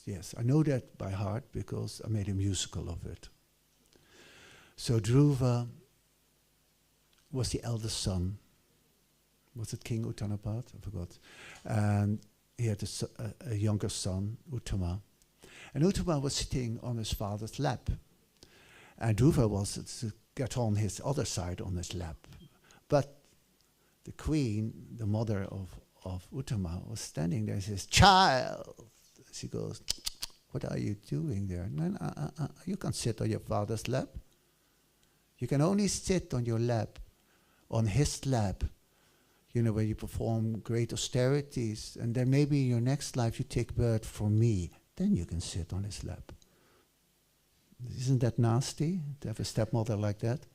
yes, I know that by heart because I made a musical of it. So Dhruva was the eldest son. Was it King Uttanapad? I forgot. And he had a younger son, Uttama. And Uttama was sitting on his father's lap. And Dhruva was to get on his other side on his lap. But the queen, the mother of Uttama, was standing there and says, "Child!" She goes, "What are you doing there?" "Man, you can't sit on your father's lap. You can only sit on your lap, on his lap, you know, where you perform great austerities, and then maybe in your next life you take birth from me. Then you can sit on his lap." Isn't that nasty to have a stepmother like that?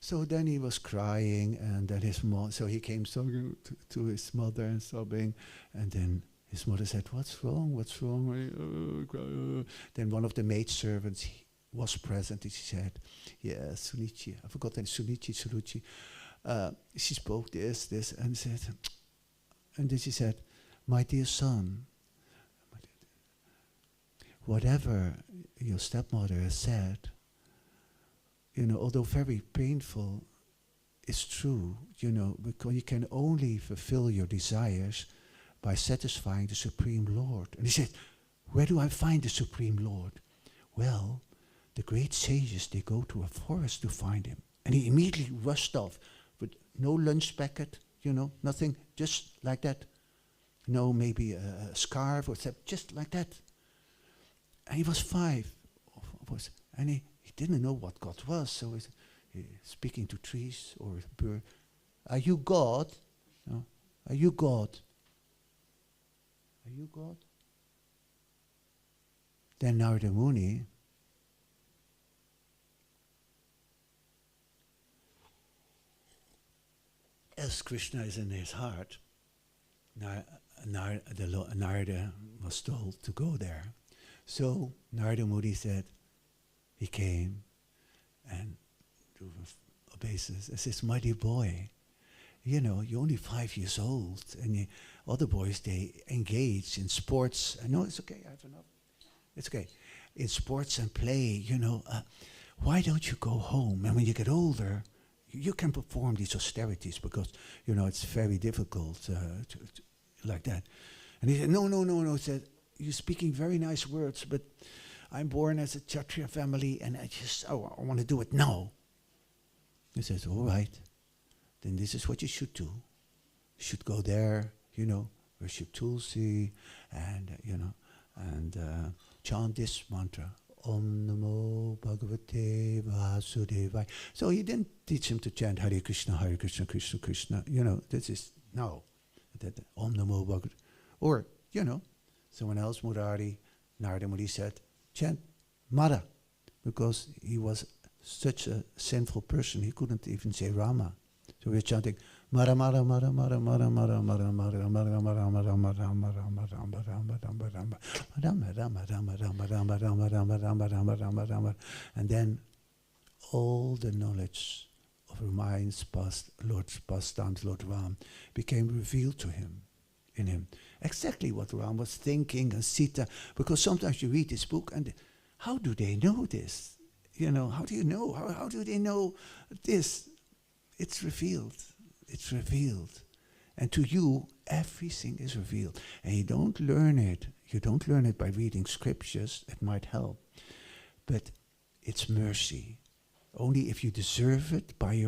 So then he was crying, and then so he came sobbing to his mother and sobbing, and then his mother said, "What's wrong? What's wrong?" Then one of the maidservants was present, and she said, "Yeah, Sunichi," I forgot that, Suruchi. She spoke this, and said, and then she said, "My dear son, whatever your stepmother has said, you know, although very painful, is true, you know, because you can only fulfill your desires by satisfying the Supreme Lord." And he said, "Where do I find the Supreme Lord?" "Well, the great sages, they go to a forest to find him." And he immediately rushed off with no lunch packet, you know, nothing, just like that. No, maybe a scarf or something, just like that. And he was 5, and he didn't know what God was, so he's speaking to trees or a bird. "Are you God? No. Are you God? Are you God?" Then Narada Muni as Krishna is in his heart, Narada was told to go there. So Narada Muni said, he came and obeises. He says, "My dear boy, you know, you're only 5 years old, and other boys, they engage in sports." "No, it's okay, I have enough. It's okay. In sports and play, you know, why don't you go home? And when you get older, you can perform these austerities because, you know, it's very difficult to like that." And he said, no. He said, "You're speaking very nice words, but I'm born as a Kshatriya family, and I want to do it now." He says, "All right, then this is what you should do. You should go there, you know, worship Tulsi, and, you know, and chant this mantra, Om Namo Bhagavate Vasudevaya." So he didn't teach him to chant Hare Krishna, Krishna Krishna. You know, this is, no. Om Namo Bhagavate. Or, you know, someone else, Murari, Narada Muni said, chant Mara, because he was such a sinful person, he couldn't even say Rama. So we're chanting Mara Mara Mara Mara Mara Mara Mara Mara Mara Mara Mara Mara Mara Mara Mara Mara, and then all the knowledge of Ramayan's past down to Lord Ram became revealed to him, in him. Exactly what Ram was thinking, and Sita, because sometimes you read this book and how do they know this? You know, how do you know? How do they know this? It's revealed. It's revealed. And to you, everything is revealed. And you don't learn it. You don't learn it by reading scriptures. It might help. But it's mercy. Only if you deserve it by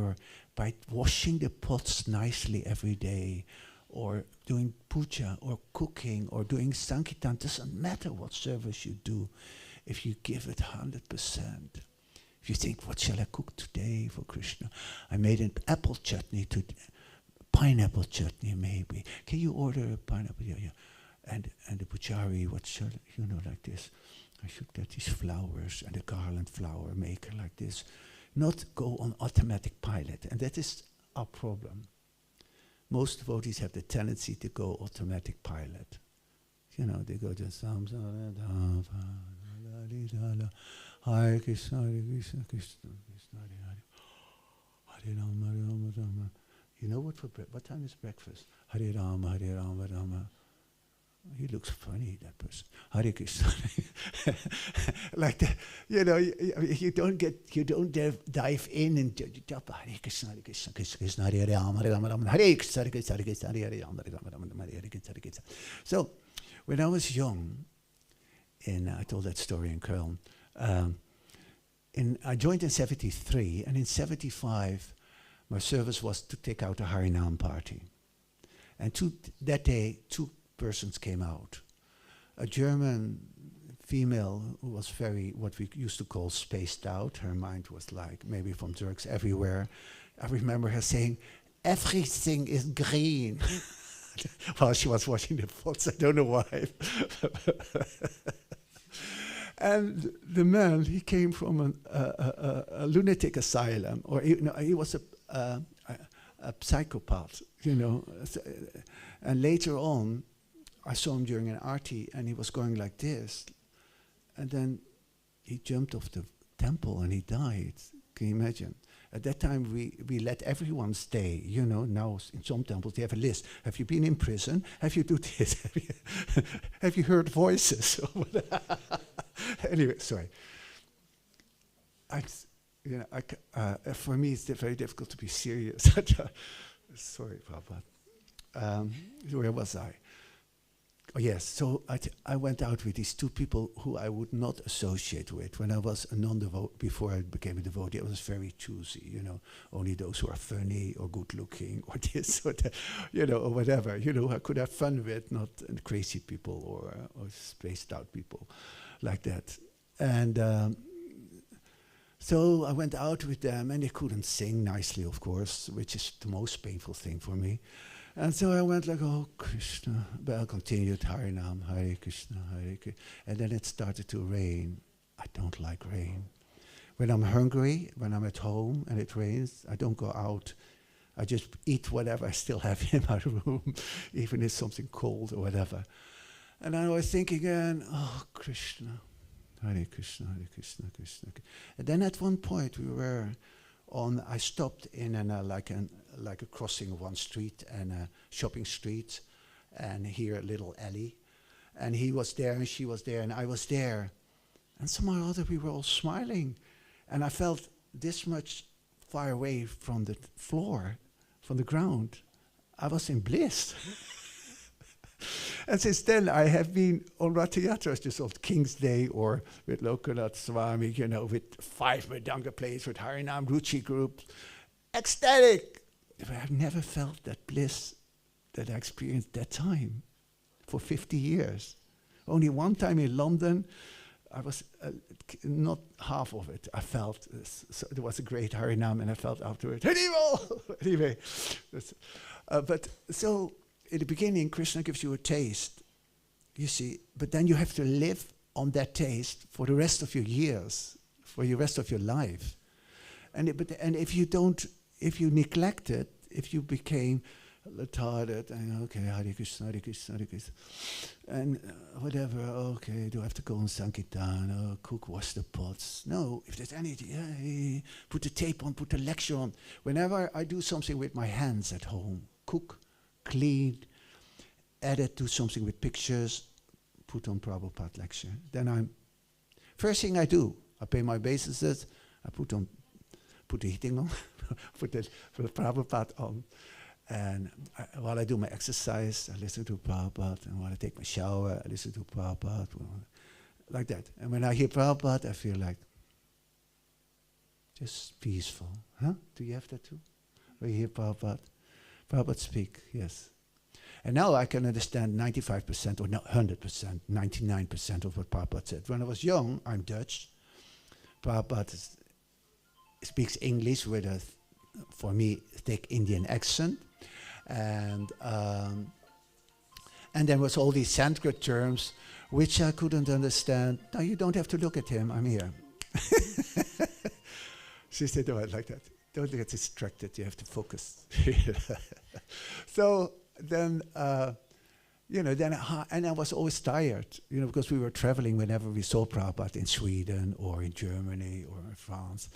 washing the pots nicely every day, or doing puja, or cooking, or doing sankirtan. Doesn't matter what service you do, if you give it 100%. If you think, what shall I cook today for Krishna? I made an apple chutney today. Pineapple chutney, maybe. Can you order a pineapple? Yeah, yeah. And the pujari, what shall, like this. I should get these flowers and a garland flower maker like this. Not go on automatic pilot. And that is our problem. Most devotees have the tendency to go automatic pilot. They go to Hare Krishna, Hare Krishna, Krishna Krishna, Hare Hare Rama, Rama Rama. You know what time is breakfast? Hare Rama, Hare Rama, Rama. He looks funny, that person. Hare Krishna. Like that, you don't dive in and jump. Hare Krishna, Hare Krishna, Krishna Krishna, Hare Rama, Hare Rama, Rama. Hare Krishna, Hare Krishna, Hare Krishna, Hare Rama, Hare Rama, Rama, Hare Krishna, Hare Krishna. So, when I was young, I told that story in Köln. I joined in 73, and in 75, my service was to take out a Harinam party. And that day, two persons came out. A German female who was very, what we used to call spaced out. Her mind was like, maybe from drugs everywhere. I remember her saying, everything is green. While she was washing the pots, I don't know why. And the man, he came from a lunatic asylum, or he was a psychopath, And later on, I saw him during an arti, and he was going like this. And then he jumped off the temple and he died. Can you imagine? At that time, we let everyone stay. Now in some temples, they have a list. Have you been in prison? Have you do this? Have you heard voices? Anyway, sorry. For me, it's very difficult to be serious. Sorry, Prabhupada. Where was I? Oh, yes, so I went out with these two people who I would not associate with. When I was a non-devotee, before I became a devotee, I was very choosy, only those who are funny or good looking or this or that, or whatever, I could have fun with, not crazy people or spaced out people like that. And so I went out with them, and they couldn't sing nicely, of course, which is the most painful thing for me. And so I went like, oh, Krishna. But I continued, Harinam, Hare Krishna, Hare Krishna. And then it started to rain. I don't like rain. When I'm hungry, when I'm at home and it rains, I don't go out. I just eat whatever I still have in my room, even if it's something cold or whatever. And I was thinking again, oh, Krishna, Hare Krishna, Hare Krishna, Krishna. And then at one point I stopped in like a crossing of one street and a shopping street, and here a little alley. And he was there and she was there and I was there. And somehow or other we were all smiling. And I felt this much far away from the floor, from the ground. I was in bliss. And since then I have been on Ratha Yatras, just on King's Day, or with Lokanath Swami, with 5 Mridanga players, with Harinam Ruchi group. Ecstatic! But I've never felt that bliss that I experienced that time for 50 years. Only one time in London, I was not half of it. I felt so there was a great Harinam, and I felt afterwards, Haribo! Anyway, but so in the beginning, Krishna gives you a taste, you see, but then you have to live on that taste for the rest of your years, for the rest of your life. And if you neglect it, if you became lethargic, and okay, Hare Krishna, Hare Krishna, Hare Krishna, and whatever, okay, do I have to go on Sankirtan, cook, wash the pots? No, if there's anything, put the tape on, put the lecture on. Whenever I do something with my hands at home, cook, clean, edit, do something with pictures, put on Prabhupada lecture. Then first thing I do, I pay my obeisances, I put the heating on, put the Prabhupada on. And while I do my exercise, I listen to Prabhupada. And while I take my shower, I listen to Prabhupada. Like that. And when I hear Prabhupada, I feel like just peaceful. Huh? Do you have that too? When you hear Prabhupada? Prabhupada speak, yes. And now I can understand 95% or not 100%, 99% of what Prabhupada said. When I was young, I'm Dutch. Prabhupada speaks English with a, for me, thick Indian accent. And there was all these Sanskrit terms which I couldn't understand. No, you don't have to look at him, I'm here. She said, "Oh, I like that. Don't get distracted, you have to focus." So then, and I was always tired, because we were traveling whenever we saw Prabhupada in Sweden or in Germany or in France.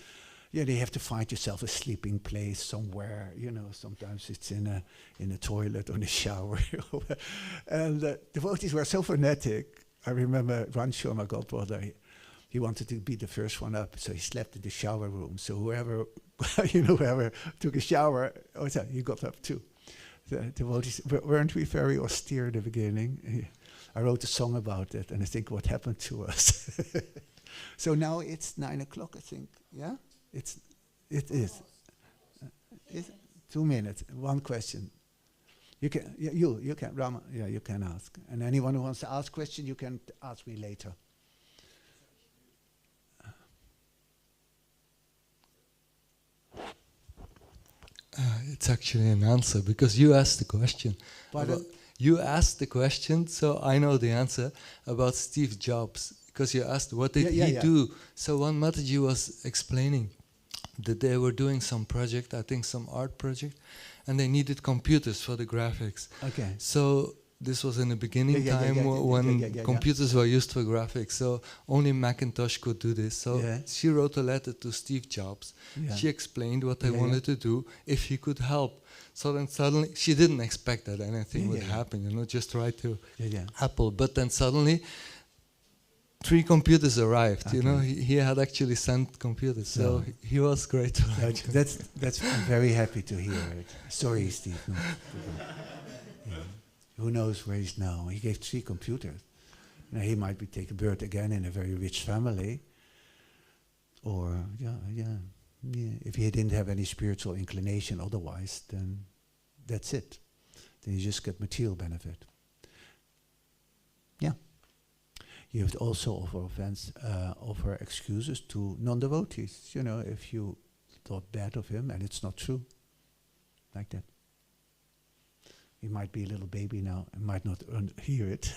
You have to find yourself a sleeping place somewhere, sometimes it's in a toilet or in a shower. And the devotees were so fanatic. I remember Rancho, my godbrother, he wanted to be the first one up, so he slept in the shower room. So whoever took a shower, he got up too. The devotees, weren't we very austere at the beginning? I wrote a song about it, and I think what happened to us. So now it's 9 o'clock, I think. Yeah, it is. 2 minutes. One question. You can, Rama. Yeah, you can ask. And anyone who wants to ask question, you can ask me later. It's actually an answer because you asked the question. Pardon? You asked the question, so I know the answer about Steve Jobs. Because you asked what did he do. So one Mataji was explaining that they were doing some project, I think some art project, and they needed computers for the graphics. Okay. So this was in the beginning time when computers were used for graphics. So only Macintosh could do this. So she wrote a letter to Steve Jobs. Yeah. She explained what they wanted to do, if he could help. So then suddenly, she didn't expect that anything would happen, just write to Apple. But then suddenly, 3 computers arrived. He had actually sent computers, so he was grateful. That's I'm very happy to hear it. Sorry, Steve. No. Who knows where he's now? He gave 3 computers. Now he might be taking birth again in a very rich family, or if he didn't have any spiritual inclination otherwise, then that's it. Then you just get material benefit. Yeah. You have to also offer excuses to non-devotees. If you thought bad of him and it's not true, like that. He might be a little baby now and might not hear it.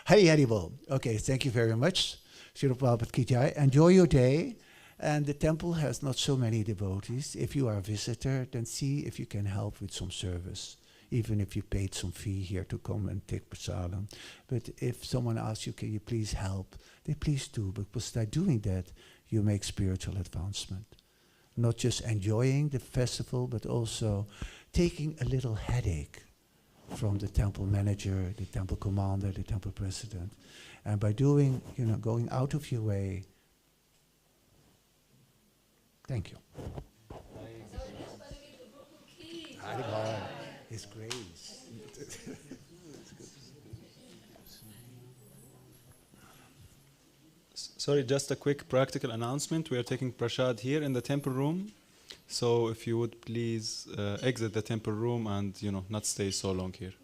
Hari Hari Bol. Okay, thank you very much. Srila Prabhupada Ki Jai. Enjoy your day. And the temple has not so many devotees. If you are a visitor, then see if you can help with some service. Even if you paid some fee here to come and take prasadam. But if someone asks you, can you please help? They please do, because by doing that, you make spiritual advancement. Not just enjoying the festival, but also taking a little headache from the temple manager, the temple commander, the temple president. And by doing, going out of your way. Thank you. His grace. Sorry, just a quick practical announcement. We are taking prasad here in the temple room. So if you would please exit the temple room and not stay so long here.